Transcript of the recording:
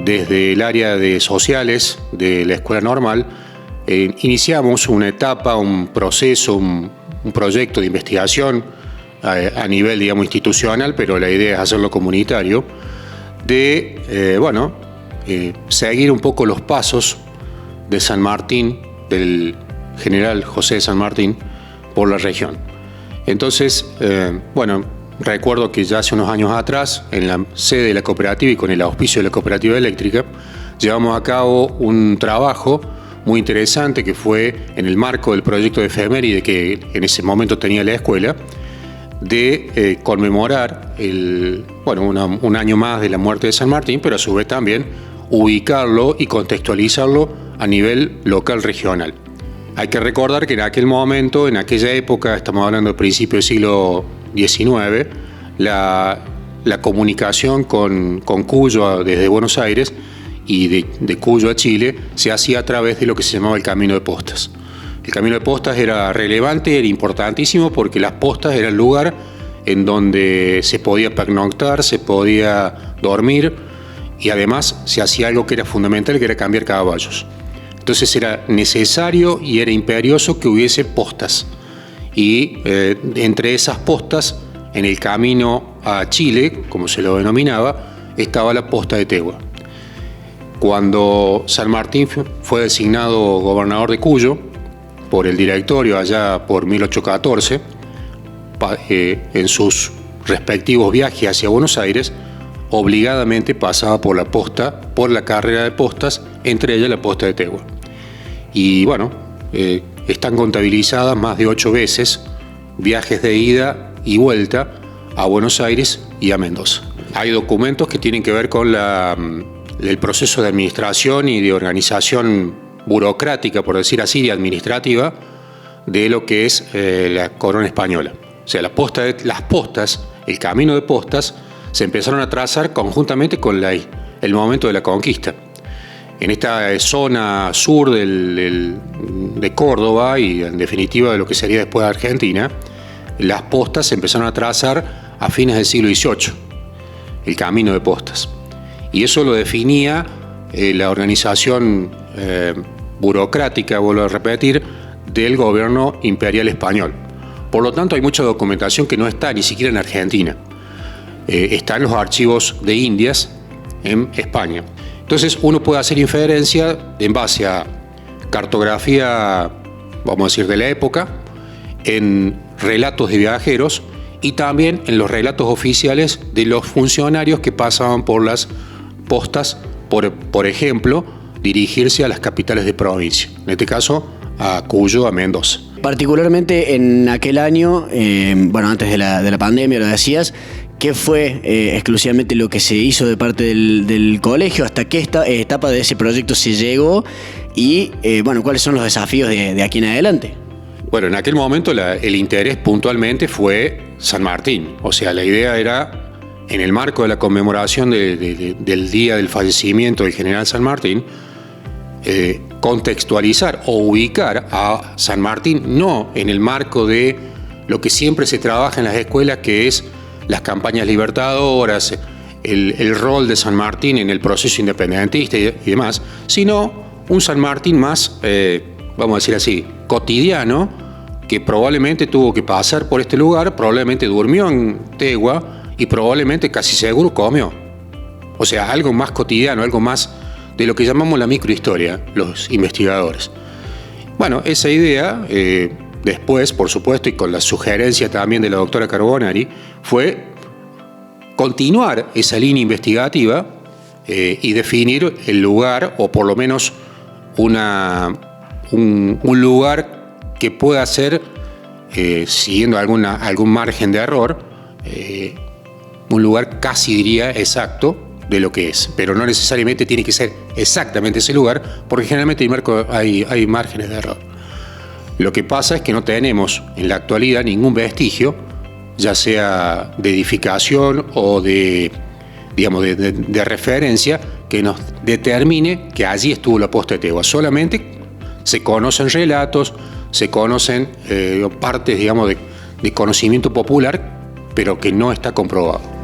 desde el área de sociales de la Escuela Normal, iniciamos una etapa, un proceso, un proyecto de investigación a nivel, digamos, institucional, pero la idea es hacerlo comunitario, de, seguir un poco los pasos de San Martín, del general José de San Martín, por la región. Entonces, recuerdo que ya hace unos años atrás, en la sede de la cooperativa y con el auspicio de la cooperativa eléctrica, llevamos a cabo un trabajo muy interesante que fue en el marco del proyecto de efeméride que en ese momento tenía la escuela, de conmemorar un año más de la muerte de San Martín, pero a su vez también ubicarlo y contextualizarlo a nivel local regional. Hay que recordar que en aquel momento, en aquella época, estamos hablando del principio del siglo XIX, la comunicación con Cuyo desde Buenos Aires y de Cuyo a Chile se hacía a través de lo que se llamaba el Camino de Postas. El Camino de Postas era relevante, era importantísimo porque las postas era el lugar en donde se podía pernoctar, se podía dormir y además se hacía algo que era fundamental, que era cambiar caballos. Entonces era necesario y era imperioso que hubiese postas. Y entre esas postas, en el camino a Chile, como se lo denominaba, estaba la posta de Tegua. Cuando San Martín fue designado gobernador de Cuyo por el directorio allá por 1814, en sus respectivos viajes hacia Buenos Aires, obligadamente pasaba por la posta, por la carrera de postas, entre ellas la posta de Tegua. Y están contabilizadas más de 8 veces viajes de ida y vuelta a Buenos Aires y a Mendoza. Hay documentos que tienen que ver con el proceso de administración y de organización burocrática, por decir así, y administrativa, de lo que es la corona española. O sea, las postas, el camino de postas, se empezaron a trazar conjuntamente con el momento de la conquista. En esta zona sur de Córdoba y en definitiva de lo que sería después de Argentina, las postas se empezaron a trazar a fines del siglo XVIII, el camino de postas. Y eso lo definía la organización burocrática, vuelvo a repetir, del gobierno imperial español. Por lo tanto, hay mucha documentación que no está ni siquiera en Argentina. Está en los archivos de Indias en España. Entonces uno puede hacer inferencia en base a cartografía, vamos a decir, de la época, en relatos de viajeros y también en los relatos oficiales de los funcionarios que pasaban por las postas, por ejemplo, dirigirse a las capitales de provincia, en este caso a Cuyo, a Mendoza. Particularmente en aquel año, antes de la pandemia, lo decías, ¿qué fue exclusivamente lo que se hizo de parte del colegio? ¿Hasta qué etapa de ese proyecto se llegó? Y, ¿cuáles son los desafíos de aquí en adelante? Bueno, en aquel momento el interés puntualmente fue San Martín. O sea, la idea era, en el marco de la conmemoración del día del fallecimiento del general San Martín, contextualizar o ubicar a San Martín no en el marco de lo que siempre se trabaja en las escuelas, que es las campañas libertadoras, el rol de San Martín en el proceso independentista y demás, sino un San Martín más, vamos a decir así, cotidiano, que probablemente tuvo que pasar por este lugar, probablemente durmió en Tegua y probablemente, casi seguro, comió. O sea, algo más cotidiano, algo más de lo que llamamos la microhistoria, los investigadores. Bueno, esa idea, después, por supuesto, y con la sugerencia también de la doctora Carbonari, fue continuar esa línea investigativa y definir el lugar, o por lo menos un lugar que pueda ser, siguiendo algún margen de error, un lugar casi diría exacto de lo que es, pero no necesariamente tiene que ser exactamente ese lugar, porque generalmente hay márgenes de error. Lo que pasa es que no tenemos en la actualidad ningún vestigio, ya sea de edificación o de referencia, que nos determine que allí estuvo la posta de Tegua. Solamente se conocen relatos, se conocen partes, de conocimiento popular, pero que no está comprobado.